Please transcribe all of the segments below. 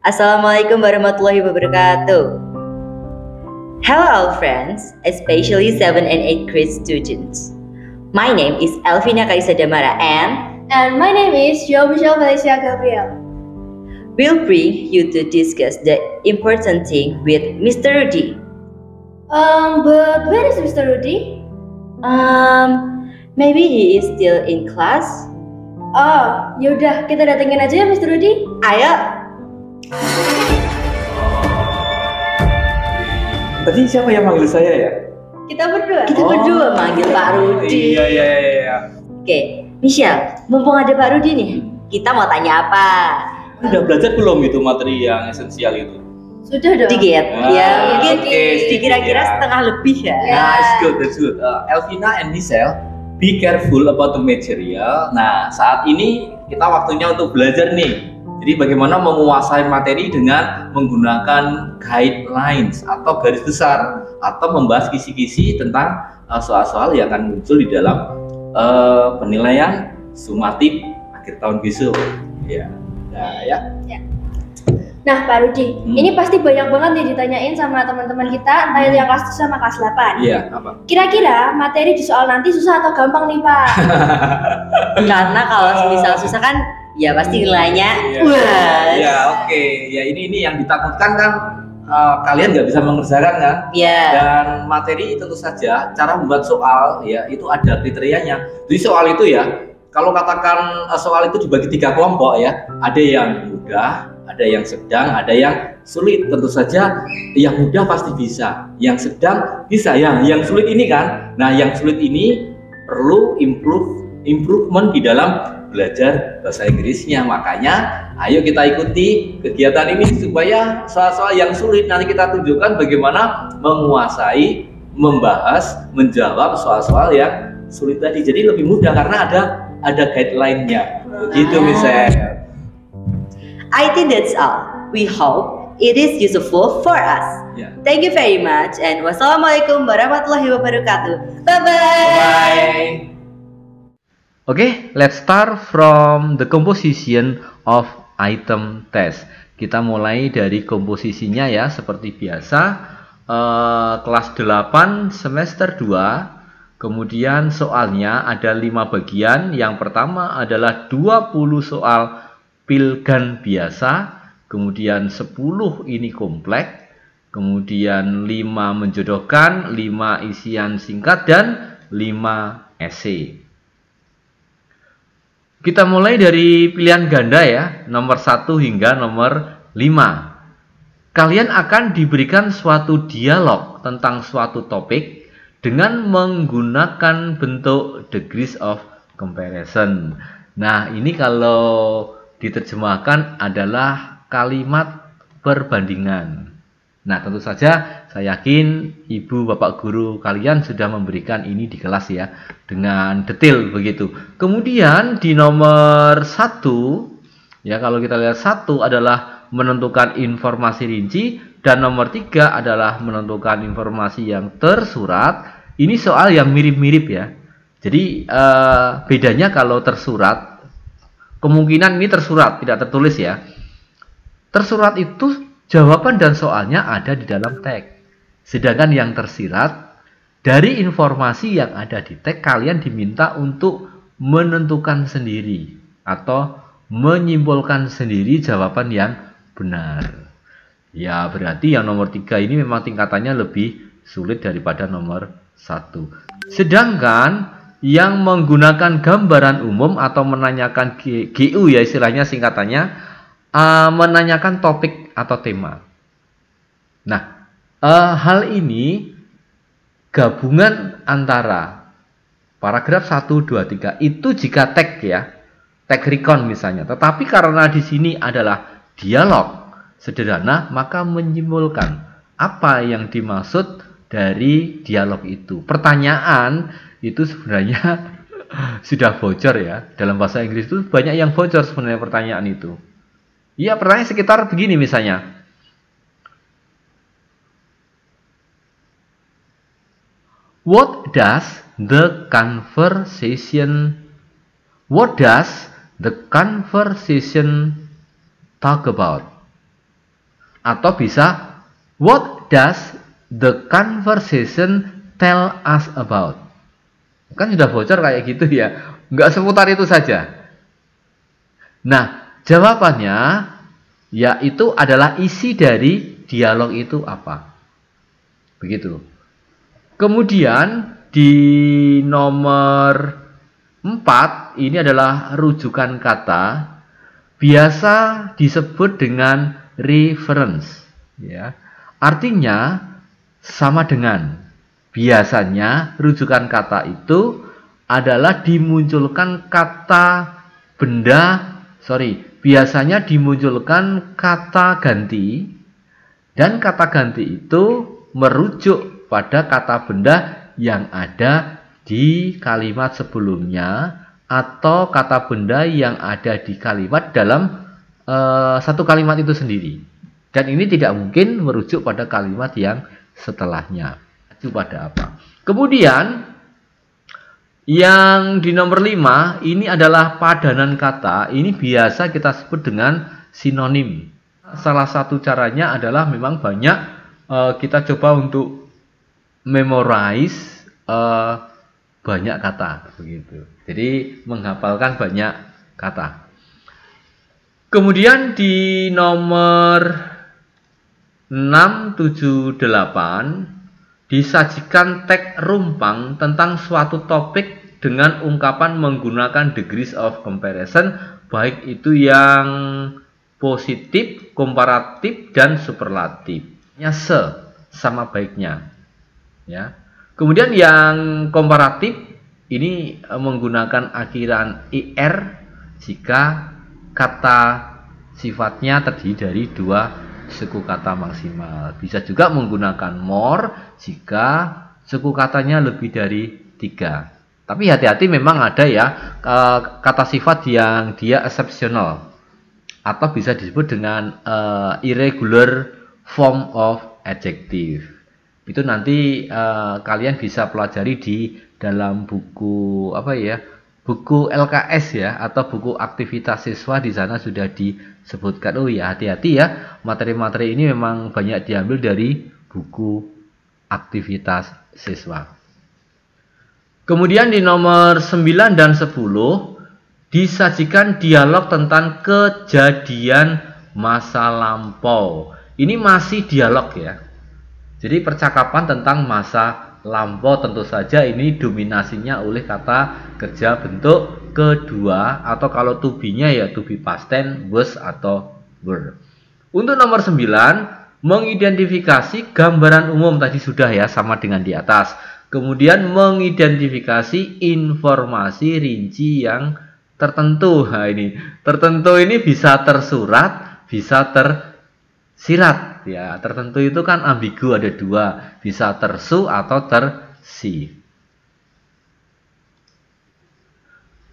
Assalamualaikum warahmatullahi wabarakatuh. Hello all friends, especially 7 and 8 grade students. My name is Elvina Kaisa Damara And my name is Jo Michelle Valencia Gabriel. we'll bring you to discuss the important thing with Mr. Rudy. But where is Mr. Rudy? Maybe he is still in class. Oh, yaudah kita datengin aja ya Mr. Rudy. Ayo. Tadi siapa yang manggil saya ya? Kita berdua. Kita berdua manggil Pak Rudi. Iya. Oke, Michelle, mumpung ada Pak Rudi nih, kita mau tanya apa? Udah belajar belum itu materi yang esensial itu? Sudah dong. Dikit, ya mungkin sedikit kira-kira ya. setengah lebih ya. That's good. Elvina and Michelle, be careful about the material. Nah, saat ini kita waktunya untuk belajar nih. Jadi bagaimana menguasai materi dengan menggunakan guidelines atau garis besar, atau membahas kisi-kisi tentang soal-soal yang akan muncul di dalam penilaian sumatif akhir tahun besok. Ya. Nah, ya. Nah Pak Rudi, ini pasti banyak banget nih ditanyain sama teman-teman kita, entah itu yang kelas 7 sama kelas 8. Iya, apa? Kira-kira materi di soal nanti susah atau gampang nih Pak? Karena kalau misal susah kan, ya pasti nilainya wah. Ya, oke. Ya ini yang ditakutkan kan kalian nggak bisa mengerjakan kan? Ya. Dan materi tentu saja cara membuat soal ya itu ada kriterianya. Jadi soal itu ya, kalau katakan soal itu dibagi 3 kelompok ya, ada yang mudah, ada yang sedang, ada yang sulit. Tentu saja yang mudah pasti bisa, yang sedang bisa, yang sulit ini kan. Nah, yang sulit ini perlu improvement di dalam belajar bahasa Inggrisnya. Makanya ayo kita ikuti kegiatan ini supaya soal-soal yang sulit nanti kita tunjukkan bagaimana menguasai, membahas, menjawab soal-soal yang sulit tadi. Jadi lebih mudah karena ada guideline-nya. Begitu misalnya. I think that's all. We hope it is useful for us. Yeah. Thank you very much and wassalamualaikum warahmatullahi wabarakatuh. Bye bye. Bye. Okay, let's start from the composition of item test. Kita mulai dari komposisinya ya, seperti biasa. Kelas 8 semester 2. Kemudian soalnya ada 5 bagian. Yang pertama adalah 20 soal pilgan biasa. Kemudian 10 ini kompleks. Kemudian 5 menjodohkan, 5 isian singkat, dan 5 esai. Kita mulai dari pilihan ganda ya, nomor 1 hingga nomor 5. Kalian akan diberikan suatu dialog tentang suatu topik dengan menggunakan bentuk degrees of comparison. Nah, ini kalau diterjemahkan adalah kalimat perbandingan. Nah, tentu saja saya yakin ibu bapak guru kalian sudah memberikan ini di kelas ya, dengan detail begitu. Kemudian di nomor 1 ya, kalau kita lihat 1 adalah menentukan informasi rinci, dan nomor 3 adalah menentukan informasi yang tersurat. Ini soal yang mirip-mirip ya. Jadi bedanya kalau tersurat, kemungkinan ini tersurat tidak tertulis ya. Tersurat itu jawaban dan soalnya ada di dalam teks. Sedangkan yang tersirat, dari informasi yang ada di teks, kalian diminta untuk menentukan sendiri atau menyimpulkan sendiri jawaban yang benar. Ya, berarti yang nomor 3 ini memang tingkatannya lebih sulit daripada nomor 1. Sedangkan yang menggunakan gambaran umum atau menanyakan GU ya istilahnya singkatannya, menanyakan topik atau tema. Nah, hal ini gabungan antara paragraf 1, 2, 3 itu jika tag ya, tag recon misalnya. Tetapi karena di sini adalah dialog sederhana, maka menyimpulkan apa yang dimaksud dari dialog itu. Pertanyaan itu sebenarnya sudah bocor ya. Dalam bahasa Inggris itu banyak yang bocor sebenarnya pertanyaan itu. Ya, pertanyaan sekitar begini misalnya. What does the conversation talk about? Atau bisa, what does the conversation tell us about? Kan sudah bocor kayak gitu ya. Nggak seputar itu saja. Nah, jawabannya yaitu adalah isi dari dialog itu apa. Begitu. Kemudian di nomor 4 ini adalah rujukan kata, biasa disebut dengan reference, ya. Artinya sama dengan, biasanya rujukan kata itu adalah dimunculkan kata biasanya dimunculkan kata ganti, dan kata ganti itu merujuk pada kata benda yang ada di kalimat sebelumnya atau kata benda yang ada di kalimat dalam satu kalimat itu sendiri. Dan ini tidak mungkin merujuk pada kalimat yang setelahnya. Itu pada apa? Kemudian yang di nomor 5 ini adalah padanan kata. Ini biasa kita sebut dengan sinonim. Salah satu caranya adalah memang banyak kita coba untuk memorize banyak kata begitu. Jadi menghafalkan banyak kata. Kemudian di nomor 6, 7, 8 disajikan teks rumpang tentang suatu topik dengan ungkapan menggunakan degrees of comparison, baik itu yang positif, komparatif, dan superlatif. Sama baiknya. Ya. Kemudian yang komparatif ini menggunakan akhiran er jika kata sifatnya terdiri dari 2 suku kata maksimal. Bisa juga menggunakan more jika suku katanya lebih dari 3. Tapi hati-hati, memang ada ya kata sifat yang dia exceptional atau bisa disebut dengan irregular form of adjective. Itu nanti kalian bisa pelajari di dalam buku buku LKS ya, atau buku aktivitas siswa. Di sana sudah disebutkan. Oh ya, hati-hati ya, materi-materi ini memang banyak diambil dari buku aktivitas siswa. Kemudian di nomor 9 dan 10 disajikan dialog tentang kejadian masa lampau. Ini masih dialog ya. Jadi percakapan tentang masa lampau, tentu saja ini dominasinya oleh kata kerja bentuk kedua, atau kalau to be-nya ya to be past tense, was atau were. Untuk nomor 9, mengidentifikasi gambaran umum, tadi sudah ya, sama dengan di atas. Kemudian mengidentifikasi informasi rinci yang tertentu. Nah, ini tertentu ini bisa tersurat, bisa tersirat. Ya, tertentu itu kan ambigu, ada 2, bisa tersu atau tersi.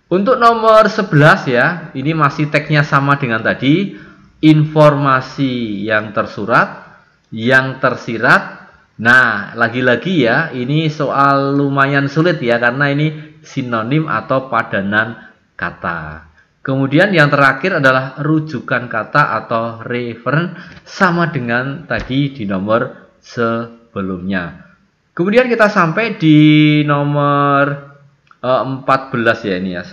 Untuk nomor 11 ya, ini masih teksnya sama dengan tadi, informasi yang tersurat, yang tersirat. Nah, lagi-lagi ya, ini soal lumayan sulit ya, karena ini sinonim atau padanan kata. Kemudian yang terakhir adalah rujukan kata atau reference, sama dengan tadi di nomor sebelumnya. Kemudian kita sampai di nomor 14 ya ini ya,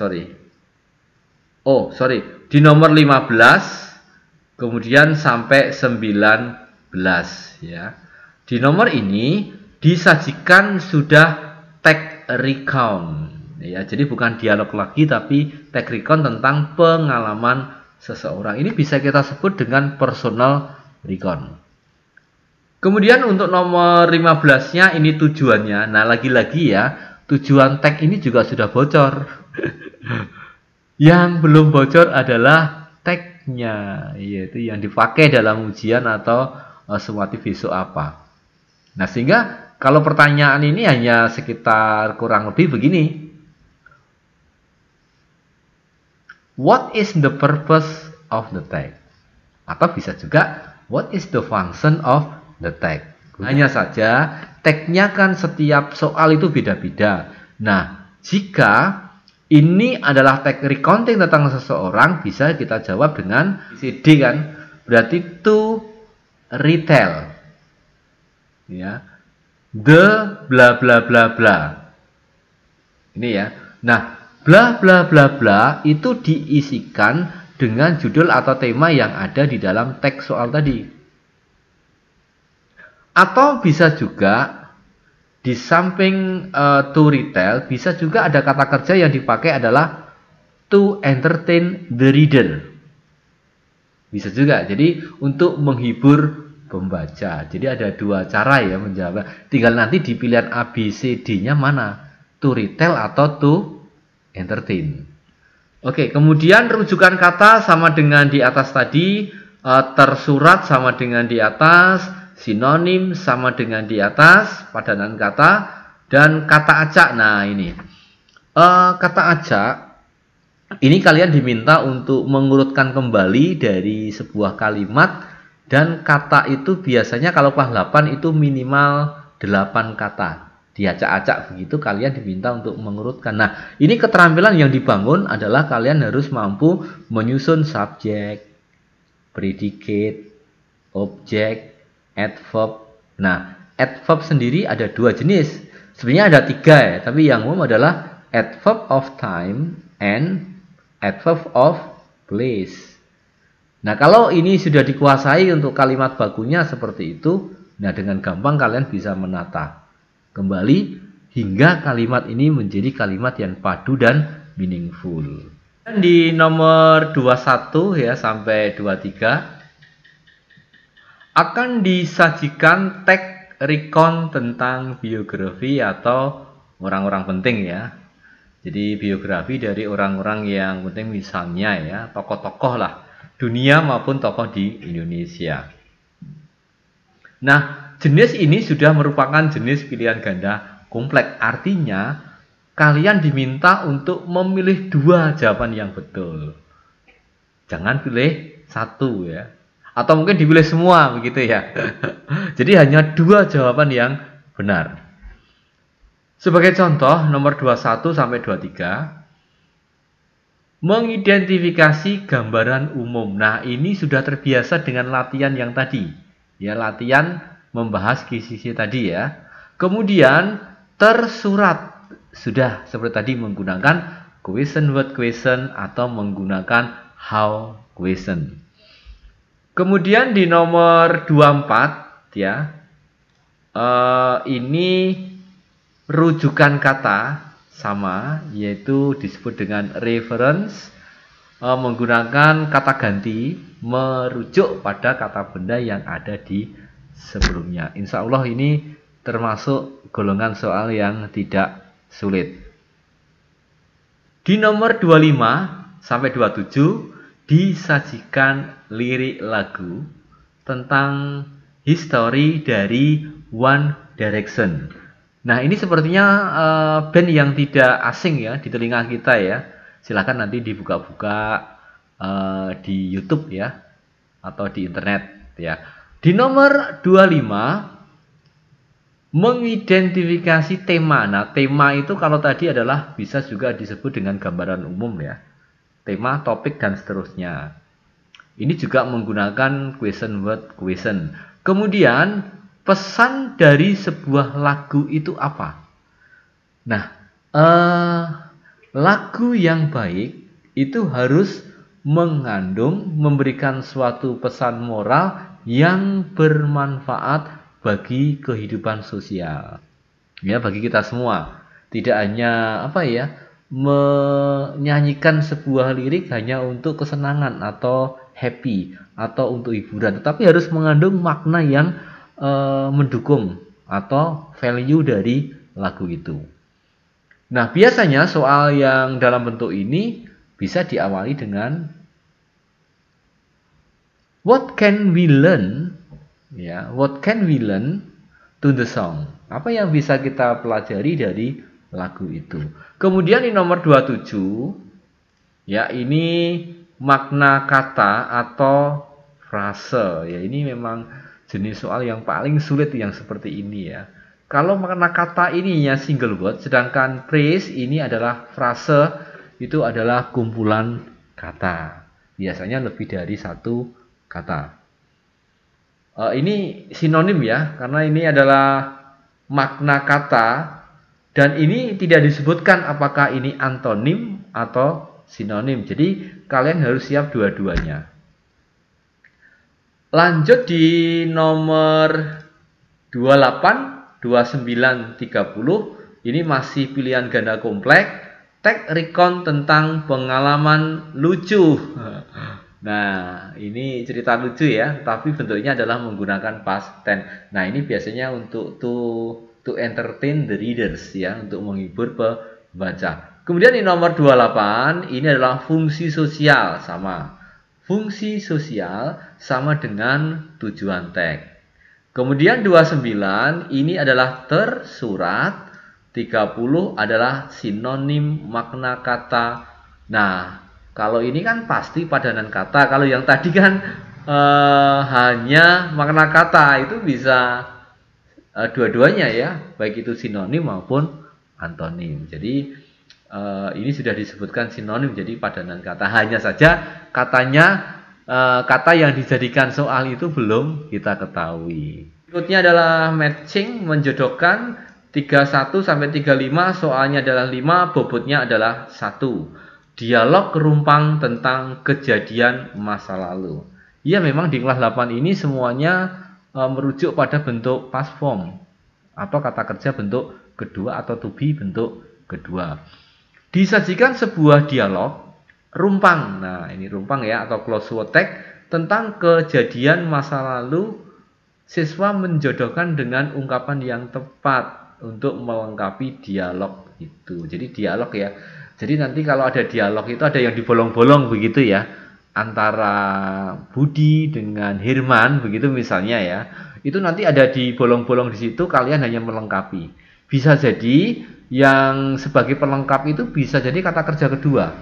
di nomor 15, kemudian sampai 19 ya. Di nomor ini disajikan sudah teks recount. Ya, jadi bukan dialog lagi, tapi teks recount tentang pengalaman seseorang. Ini bisa kita sebut dengan personal recount. Kemudian untuk nomor 15-nya ini tujuannya. Nah, lagi-lagi ya, tujuan teks ini juga sudah bocor. Yang belum bocor adalah teksnya, yaitu yang dipakai dalam ujian atau sumatif besok apa. Nah, sehingga kalau pertanyaan ini hanya sekitar kurang lebih begini. What is the purpose of the text? Atau bisa juga, what is the function of the text? Hanya saja, teksnya kan setiap soal itu beda-beda. Nah, jika ini adalah teks recounting tentang seseorang, bisa kita jawab dengan CD kan. Berarti to retail. Ya. The bla bla bla bla. Ini ya. Nah, bla bla bla bla itu diisikan dengan judul atau tema yang ada di dalam teks soal tadi. Atau bisa juga di samping to retail, bisa juga ada kata kerja yang dipakai adalah to entertain the reader. Bisa juga. Jadi untuk menghibur pembaca. Jadi ada dua cara ya menjawab. Tinggal nanti di pilihan A, B, C, D-nya mana? To retail atau to entertain. Oke, kemudian rujukan kata sama dengan di atas tadi, tersurat sama dengan di atas, sinonim sama dengan di atas, padanan kata, dan kata acak. Nah ini, kata acak, ini kalian diminta untuk mengurutkan kembali dari sebuah kalimat. Dan kata itu biasanya kalau pahlapan itu minimal 8 kata. Diacak-acak begitu kalian diminta untuk mengurutkan. Nah, ini keterampilan yang dibangun adalah kalian harus mampu menyusun subjek, predicate, objek, adverb. Nah, adverb sendiri ada 2 jenis. Sebenarnya ada 3 ya, tapi yang umum adalah adverb of time and adverb of place. Nah, kalau ini sudah dikuasai untuk kalimat bakunya seperti itu, nah dengan gampang kalian bisa menata kembali hingga kalimat ini menjadi kalimat yang padu dan meaningful. Dan di nomor 21 ya sampai 23 akan disajikan teks recount tentang biografi atau orang-orang penting ya. Jadi biografi dari orang-orang yang penting misalnya ya, tokoh-tokoh lah dunia maupun tokoh di Indonesia. Nah, jenis ini sudah merupakan jenis pilihan ganda kompleks. Artinya, kalian diminta untuk memilih 2 jawaban yang betul. Jangan pilih 1 ya. Atau mungkin dipilih semua begitu ya. Jadi hanya 2 jawaban yang benar. Sebagai contoh, nomor 21 sampai 23. Mengidentifikasi gambaran umum. Nah, ini sudah terbiasa dengan latihan yang tadi. Ya, latihan membahas kisi-kisi tadi ya. Kemudian tersurat. Sudah seperti tadi menggunakan question word question atau menggunakan how question. Kemudian di nomor 24 ya. Ini rujukan kata sama, yaitu disebut dengan reference, menggunakan kata ganti merujuk pada kata benda yang ada di sebelumnya. Insya Allah ini termasuk golongan soal yang tidak sulit. Di nomor 25 sampai 27 disajikan lirik lagu tentang history dari One Direction. Nah, ini sepertinya band yang tidak asing ya di telinga kita ya. Silahkan nanti dibuka-buka di YouTube ya atau di internet ya. Di nomor 25 mengidentifikasi tema. Nah, tema itu kalau tadi adalah bisa juga disebut dengan gambaran umum ya. Tema, topik dan seterusnya. Ini juga menggunakan question word question. Kemudian pesan dari sebuah lagu itu apa? Nah, lagu yang baik itu harus memberikan suatu pesan moral yang bermanfaat bagi kehidupan sosial. Ya, bagi kita semua. Tidak hanya menyanyikan sebuah lirik hanya untuk kesenangan atau happy atau untuk hiburan, tetapi harus mengandung makna yang mendukung atau value dari lagu itu. Nah, biasanya soal yang dalam bentuk ini bisa diawali dengan what can we learn? Ya, what can we learn to the song? Apa yang bisa kita pelajari dari lagu itu? Kemudian di nomor 27 ya, ini makna kata atau frase. Ya, ini memang jenis soal yang paling sulit yang seperti ini ya. Kalau makna kata ini ya single word, sedangkan phrase ini adalah frase, itu adalah kumpulan kata. Biasanya lebih dari 1 kata. Ini sinonim ya, karena ini adalah makna kata dan ini tidak disebutkan apakah ini antonim atau sinonim. Jadi kalian harus siap dua-duanya. Lanjut di nomor 28, 29, 30. Ini masih pilihan ganda kompleks. Tag recount tentang pengalaman lucu. Nah, ini cerita lucu ya, tapi bentuknya adalah menggunakan past tense. Nah, ini biasanya untuk to entertain the readers ya, untuk menghibur pembaca. Kemudian di nomor 28, ini adalah fungsi sosial sama. Fungsi sosial sama dengan tujuan tag. Kemudian 29, ini adalah tersurat. 30 adalah sinonim makna kata. Nah, kalau ini kan pasti padanan kata. Kalau yang tadi kan hanya makna kata, itu bisa dua-duanya ya, baik itu sinonim maupun antonim. Jadi ini sudah disebutkan sinonim, jadi padanan kata. Hanya saja katanya kata yang dijadikan soal itu belum kita ketahui. Berikutnya adalah matching, menjodohkan. 31 sampai 35 soalnya adalah 5, bobotnya adalah 1. Dialog kerumpang tentang kejadian masa lalu. Ya, memang di kelas 8 ini semuanya merujuk pada bentuk past form atau kata kerja bentuk kedua atau to be bentuk kedua. Disajikan sebuah dialog rumpang. Nah, ini rumpang ya, atau close word tag tentang kejadian masa lalu. Siswa menjodohkan dengan ungkapan yang tepat untuk melengkapi dialog itu. Jadi dialog ya. Jadi nanti kalau ada dialog itu ada yang dibolong-bolong begitu ya, antara Budi dengan Herman begitu misalnya ya. Itu nanti ada di bolong-bolong di situ, kalian hanya melengkapi. Bisa jadi yang sebagai pelengkap itu bisa jadi kata kerja kedua.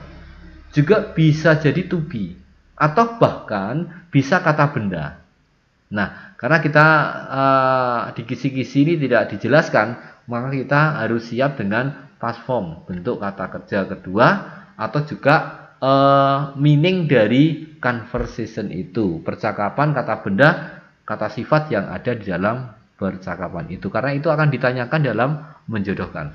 Juga bisa jadi to be atau bahkan bisa kata benda. Nah, karena kita di kisi-kisi ini tidak dijelaskan, maka kita harus siap dengan past form, bentuk kata kerja kedua, atau juga meaning dari conversation itu, percakapan, kata benda, kata sifat yang ada di dalam percakapan itu. Karena itu akan ditanyakan dalam menjodohkan.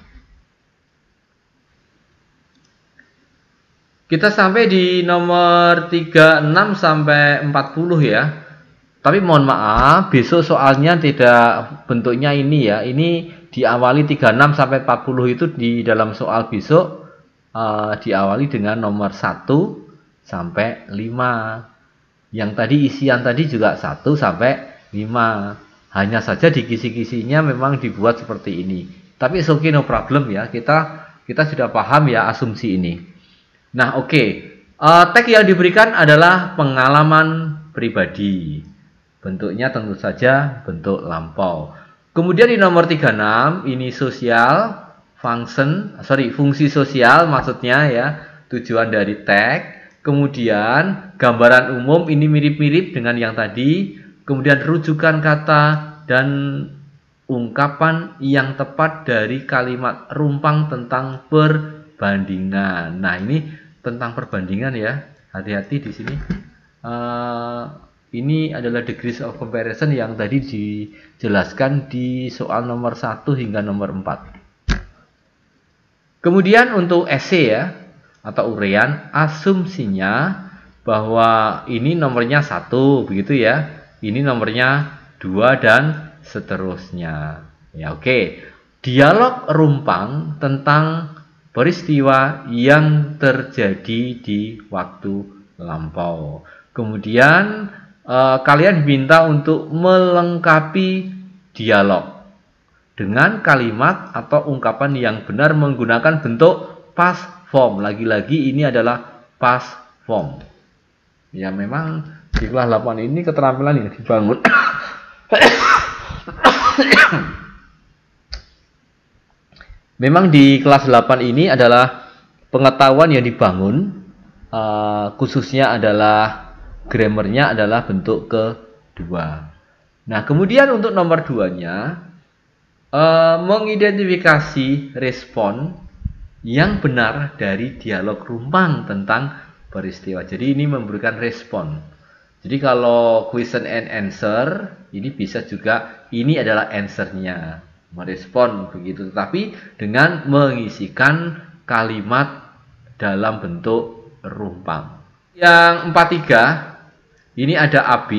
Kita sampai di nomor 36 sampai 40 ya. Tapi mohon maaf, besok soalnya tidak bentuknya ini ya. Ini diawali 36 sampai 40 itu di dalam soal besok diawali dengan nomor 1 sampai 5. Yang tadi isian tadi juga 1 sampai 5. Hanya saja di kisi-kisinya memang dibuat seperti ini. Tapi it's okay, no problem ya. Kita sudah paham ya asumsi ini. Nah, oke. Tag yang diberikan adalah pengalaman pribadi. Bentuknya tentu saja bentuk lampau. Kemudian di nomor 36 ini sosial fungsi sosial maksudnya ya, tujuan dari tag. Kemudian gambaran umum ini mirip-mirip dengan yang tadi. Kemudian rujukan kata dan ungkapan yang tepat dari kalimat rumpang tentang perbandingan. Nah, ini tentang perbandingan ya. Hati-hati di sini. Ini adalah degrees of comparison yang tadi dijelaskan di soal nomor 1 hingga nomor 4. Kemudian untuk essay ya, atau uraian, asumsinya bahwa ini nomornya 1 begitu ya, ini nomornya 2 dan seterusnya. Ya, oke. Dialog rumpang tentang peristiwa yang terjadi di waktu lampau. Kemudian kalian diminta untuk melengkapi dialog dengan kalimat atau ungkapan yang benar menggunakan bentuk past form. Lagi-lagi ini adalah past form. Ya, memang di kelas 8 ini keterampilan yang dibangun. Memang di kelas 8 ini adalah pengetahuan yang dibangun, khususnya adalah grammarnya adalah bentuk kedua. Nah, kemudian untuk nomor 2-nya, mengidentifikasi respon yang benar dari dialog rumpang tentang peristiwa. Jadi ini memberikan respon. Jadi kalau question and answer ini bisa juga ini adalah answernya, merespon begitu, tapi dengan mengisikan kalimat dalam bentuk rumpang. Yang 43 ini ada AB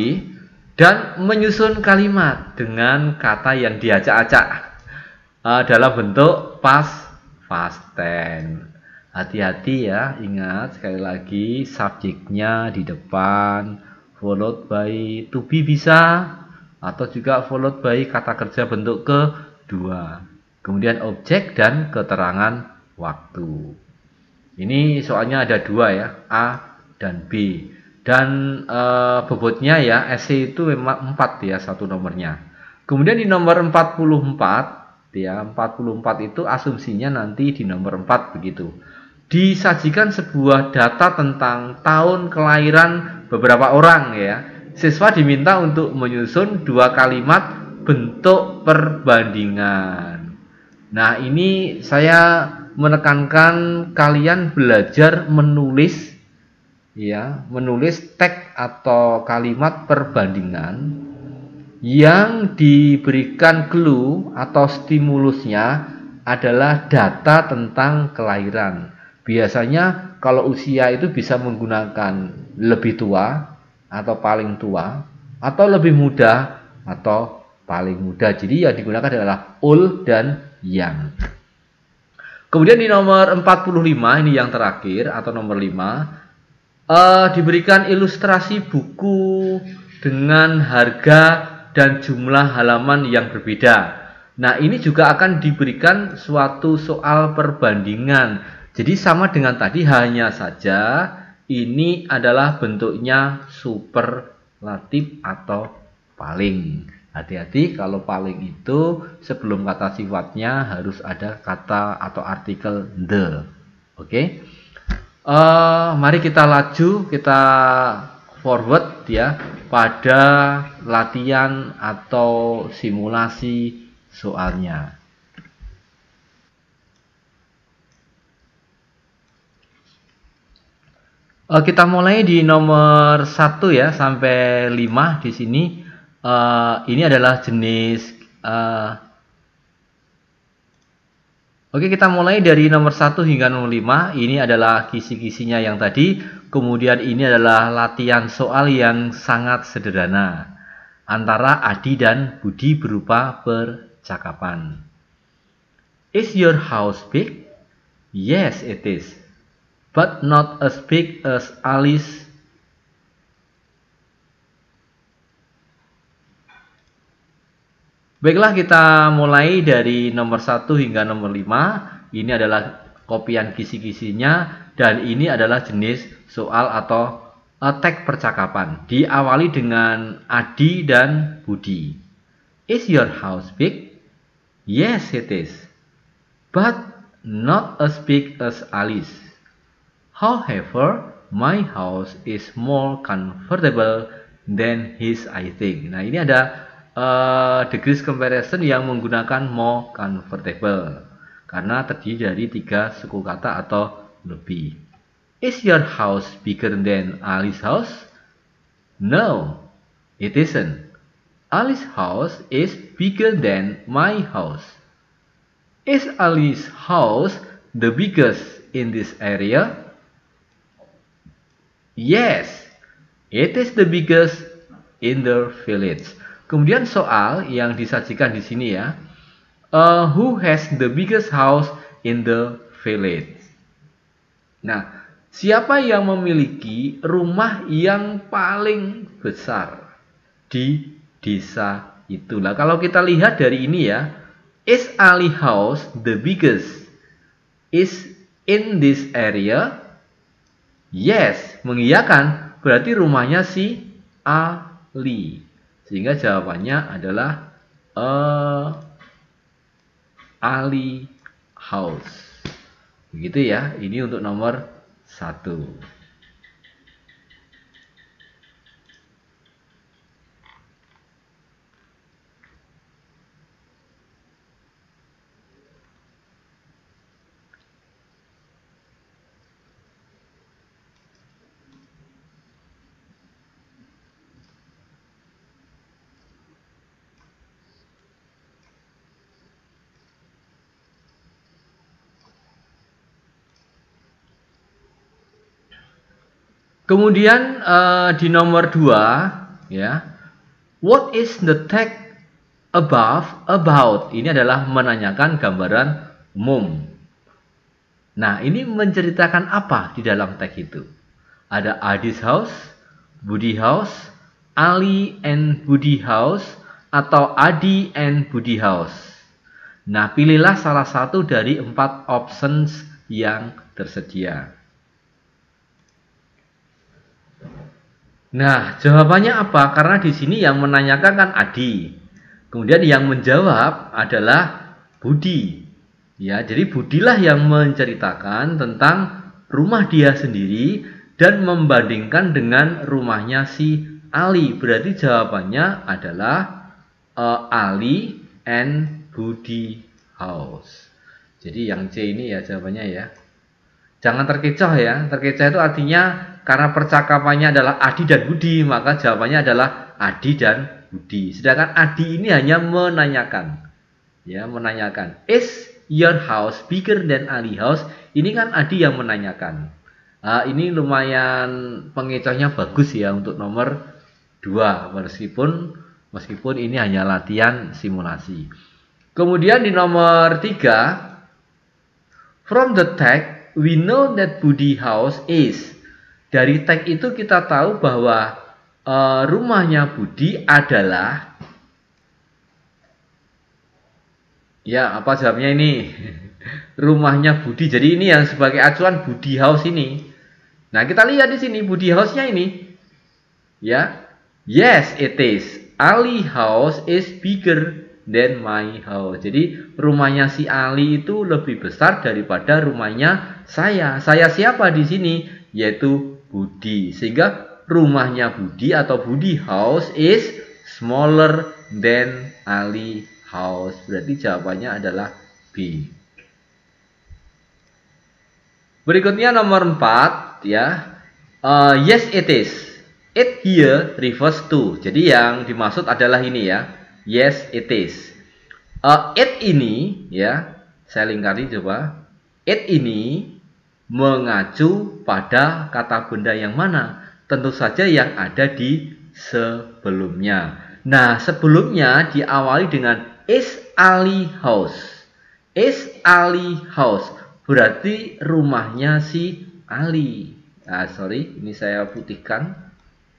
dan menyusun kalimat dengan kata yang diacak-acak dalam bentuk past tense. Hati-hati ya, ingat sekali lagi subjeknya di depan, followed by to be bisa, atau juga followed by kata kerja bentuk kedua. Kemudian objek dan keterangan waktu. Ini soalnya ada dua ya, A dan B. Dan bobotnya ya, essay itu memang 4 ya, satu nomornya. Kemudian di nomor 44 ya, 44 itu asumsinya nanti di nomor 4 begitu. Disajikan sebuah data tentang tahun kelahiran beberapa orang ya. Siswa diminta untuk menyusun 2 kalimat bentuk perbandingan. Nah, ini saya menekankan kalian belajar menulis ya, menulis teks atau kalimat perbandingan yang diberikan clue atau stimulusnya adalah data tentang kelahiran. Biasanya kalau usia itu bisa menggunakan lebih tua atau paling tua, atau lebih muda atau paling muda. Jadi yang digunakan adalah old dan young. Kemudian di nomor 45 ini yang terakhir atau nomor 5 diberikan ilustrasi buku dengan harga dan jumlah halaman yang berbeda. Nah, ini juga akan diberikan suatu soal perbandingan. Jadi sama dengan tadi, hanya saja ini adalah bentuknya superlatif atau paling. Hati-hati kalau paling itu sebelum kata sifatnya harus ada kata atau artikel the. Oke. Mari kita laju, kita forward ya pada latihan atau simulasi soalnya. Kita mulai di nomor 1 ya sampai 5 di sini. Ini adalah jenis Oke, kita mulai dari nomor 1 hingga nomor 5. Ini adalah kisi-kisinya yang tadi. Kemudian ini adalah latihan soal yang sangat sederhana antara Adi dan Budi berupa percakapan. Is your house big? Yes, it is. But not as big as Alice. Baiklah, kita mulai dari nomor 1 hingga nomor 5. Ini adalah kopian kisi-kisinya dan ini adalah jenis soal atau teks percakapan. Diawali dengan Adi dan Budi. Is your house big? Yes, it is. But not as big as Alice. However, my house is more comfortable than his, I think. Nah, ini ada degrees comparison yang menggunakan more comfortable karena terdiri dari 3 suku kata atau lebih. Is your house bigger than Alice's house? No, it isn't. Alice's house is bigger than my house. Is Alice's house the biggest in this area? Yes, it is the biggest in the village. Kemudian soal yang disajikan di sini ya. Who has the biggest house in the village? Nah, siapa yang memiliki rumah yang paling besar di desa itu? Nah, kalau kita lihat dari ini ya, is Ali house the biggest is in this area? Yes, mengiyakan, berarti rumahnya si Ali. Sehingga jawabannya adalah Ali house. Begitu ya, ini untuk nomor 1. Kemudian di nomor 2 ya, what is the text about? Ini adalah menanyakan gambaran umum. Nah, ini menceritakan apa di dalam teks itu? Ada Adi's house, Budi house, Ali and Budi house, atau Adi and Budi house. Nah, pilihlah salah satu dari 4 options yang tersedia. Nah, jawabannya apa? Karena di sini yang menanyakan kan Adi. Kemudian yang menjawab adalah Budi. Ya, jadi Budilah yang menceritakan tentang rumah dia sendiri dan membandingkan dengan rumahnya si Ali. Berarti jawabannya adalah Ali and Budi house. Jadi yang C ini ya jawabannya ya. Jangan terkecoh ya. Terkecoh itu artinya karena percakapannya adalah Adi dan Budi, maka jawabannya adalah Adi dan Budi. Sedangkan Adi ini hanya menanyakan. Ya, menanyakan. Is your house bigger than Ali house? Ini kan Adi yang menanyakan. Ini lumayan pengecohnya bagus ya untuk nomor 2 meskipun ini hanya latihan simulasi. Kemudian di nomor 3, from the text we know that Budi house is. Dari teks itu kita tahu bahwa rumahnya Budi adalah, ya apa jawabnya ini? Rumahnya Budi. Jadi ini yang sebagai acuan Budi house ini. Nah, kita lihat di sini Budi house-nya ini. Ya. Yes, it is. Ali house is bigger than my house. Jadi rumahnya si Ali itu lebih besar daripada rumahnya saya. Saya siapa di sini? Yaitu Budi. Sehingga rumahnya Budi atau Budi house is smaller than Ali house. Berarti jawabannya adalah B. Berikutnya nomor 4 ya. Yes it is. It here refers to. Jadi yang dimaksud adalah ini ya. Yes it is. It ini ya, saya lingkari coba. It ini mengacu pada kata benda yang mana? Tentu saja yang ada di sebelumnya. Nah, sebelumnya diawali dengan is Ali house. Is Ali house. Berarti rumahnya si Ali. Nah, sorry, ini saya putihkan.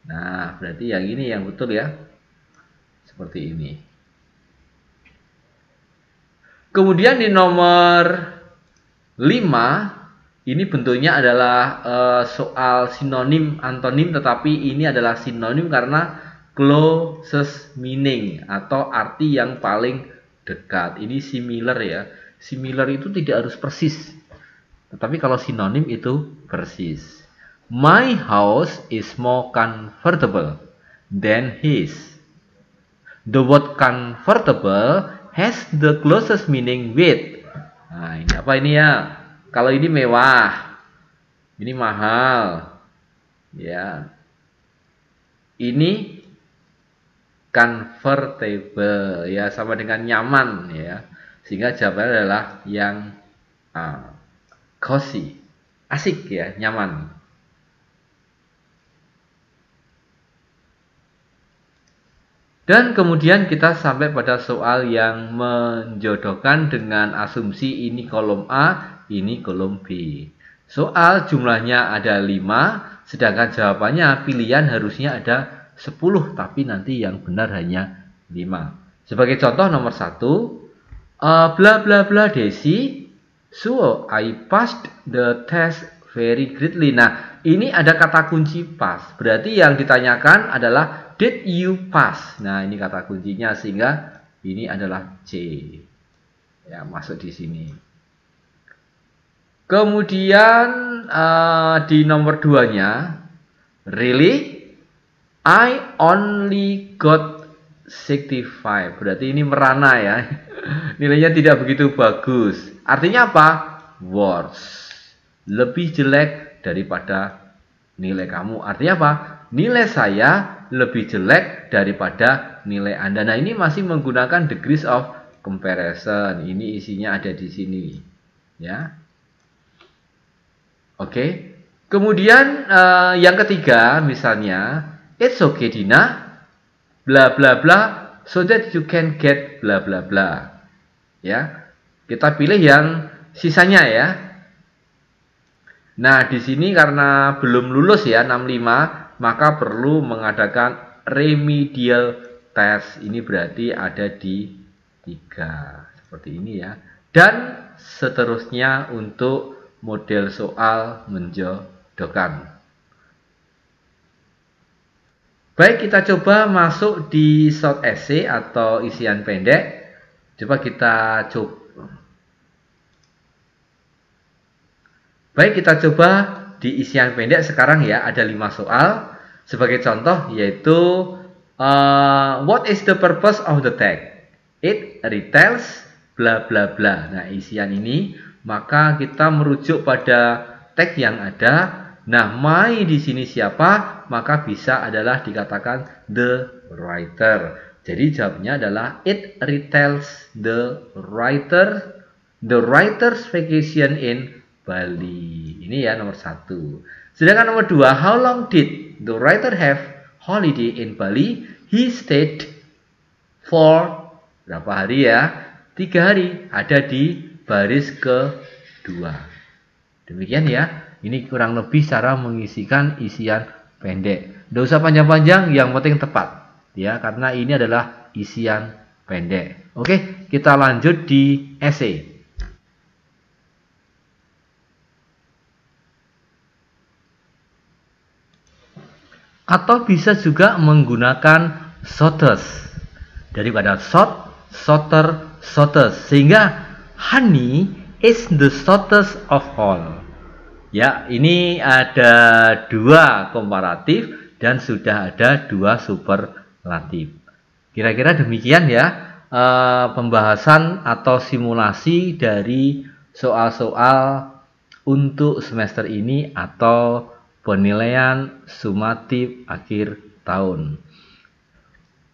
Nah, berarti yang ini yang betul ya. Seperti ini. Kemudian di nomor 5, ini bentuknya adalah soal sinonim antonim, tetapi ini adalah sinonim karena closest meaning atau arti yang paling dekat. Ini similar ya. Similar itu tidak harus persis. Tetapi kalau sinonim itu persis. My house is more comfortable than his. The word comfortable has the closest meaning with. Nah, ini apa ini ya? Kalau ini mewah. Ini mahal. Ya. Ini comfortable ya, sama dengan nyaman ya. Sehingga jawabannya adalah yang cozy. Asik ya, nyaman. Dan kemudian kita sampai pada soal yang menjodohkan dengan asumsi ini kolom A, ini kolom B. Soal jumlahnya ada 5, sedangkan jawabannya pilihan harusnya ada 10, tapi nanti yang benar hanya 5. Sebagai contoh nomor 1, bla bla bla Desi, so I passed the test very greatly. Nah, ini ada kata kunci pass. Berarti yang ditanyakan adalah did you pass? Nah, ini kata kuncinya sehingga ini adalah C. Ya, masuk di sini. Kemudian di nomor 2-nya, really? I only got 65. Berarti ini merana ya. Nilainya tidak begitu bagus. Artinya apa? Worse. Lebih jelek daripada nilai kamu. Artinya apa? Nilai saya lebih jelek daripada nilai Anda. Nah, ini masih menggunakan degrees of comparison. Ini isinya ada di sini. Ya. Oke. Kemudian yang ketiga misalnya, it's okay Dina, bla bla bla, so that you can get bla bla bla. Ya, kita pilih yang sisanya ya. Nah, di sini karena belum lulus ya 65, maka perlu mengadakan remedial test. Ini berarti ada di 3 seperti ini ya. Dan seterusnya untuk model soal menjodohkan. Baik, kita coba masuk di short essay atau isian pendek. Coba kita coba. Baik, kita coba di isian pendek sekarang ya. Ada 5 soal. Sebagai contoh yaitu what is the purpose of the text? It retells bla bla bla. Nah, isian ini maka kita merujuk pada teks yang ada. Nah, my di sini siapa? Maka bisa adalah dikatakan the writer. Jadi jawabnya adalah it retells the writer's vacation in Bali. Ini ya nomor 1. Sedangkan nomor 2, how long did the writer have holiday in Bali? He stayed for berapa hari ya? 3 hari. Ada di baris kedua. Demikian ya. Ini kurang lebih cara mengisikan isian pendek. Tidak usah panjang-panjang, yang penting tepat. Ya, karena ini adalah isian pendek. Oke, kita lanjut di essay. Atau bisa juga menggunakan shortest. Daripada short, shorter, shortest. Sehingga honey is the shortest of all. Ya, ini ada 2 komparatif dan sudah ada 2 superlatif. Kira-kira demikian ya pembahasan atau simulasi dari soal-soal untuk semester ini atau penilaian sumatif akhir tahun.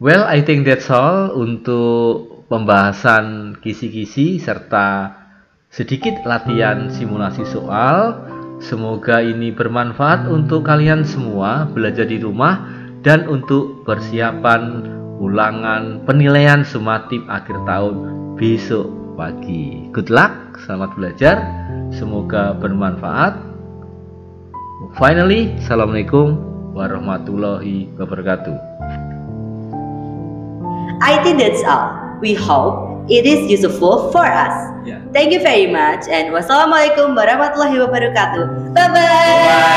Well, I think that's all untuk pembahasan kisi-kisi serta sedikit latihan simulasi soal. Semoga ini bermanfaat untuk kalian semua belajar di rumah dan untuk persiapan ulangan penilaian sumatif akhir tahun besok pagi. Good luck, selamat belajar, semoga bermanfaat. Finally, Assalamualaikum warahmatullahi wabarakatuh. I think that's all. We hope it is useful for us. Yeah. Thank you very much and wassalamualaikum warahmatullahi wabarakatuh. Bye bye. Bye.